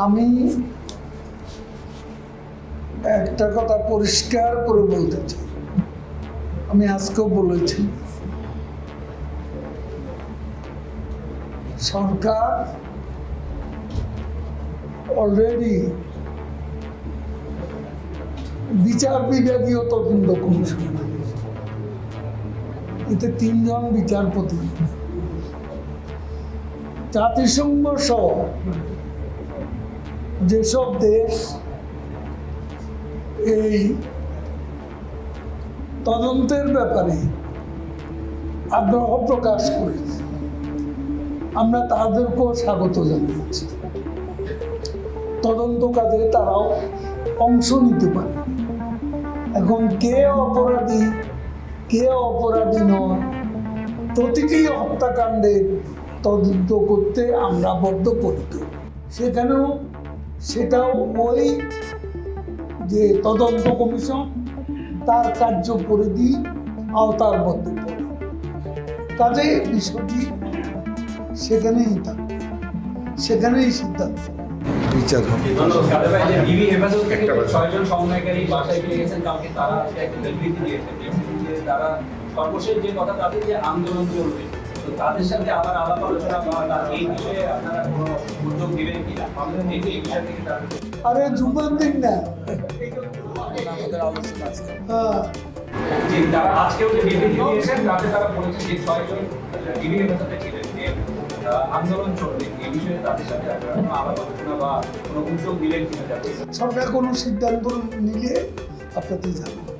আমি একটা কথা পরিষ্কার করে বলতে চাই, আমি আজকেও বলেছি, সরকার অলরেডি বিচার বিভাগীয় তদন্ত কমিশন, এতে 3 জন বিচারপতি, জাতিসংঘ সহ যেসব দেশ এই তদন্তের ব্যাপারে আগ্রহ প্রকাশ করেছে, আমরা তাদেরকেও স্বাগত জানিয়েছি। তদন্ত কাজে তারাও অংশ নিতে পারে। এখন কে অপরাধী কে অপরাধী নয়, প্রতিটি হত্যাকাণ্ডের তদন্ত করতে আমরা বদ্ধপরিকর। সেখানেও সেটাও ওই যে তদন্ত কমিশন তার কার্যপরিধি আওতার মধ্যে পড়ে, কাজে বিষয়টি সেখানেই থাকবে, সেখানেই সিদ্ধান্ত বিচার হবে। সর্বশেষ যে কথা তাদের যে আন্দোলন চলবে, তো তাদের সাথে আবার আলাপ আলোচনা বা এই বিষয়ে আপনারা কোনো উদ্যোগ দিবেন কিনা? আমাদের এই বিষয় থেকে আরে জুম্মার দিন না, আমাদের আলোচনা আছে। হ্যাঁ, যে তারা আজকেও যে বিবৃতি দিয়েছেন তাতে তারা বলেছে যে 6 জন ডিবি হেফাজতে ছিলেন, যে আন্দোলন চলবে, এই বিষয়ে তাদের সাথে আপনারা কোনো আলাপ আলোচনা বা কোনো উদ্যোগ দিলেন কিনা? সরকার কোনো সিদ্ধান্ত নিলে আপনাদের জানাবো।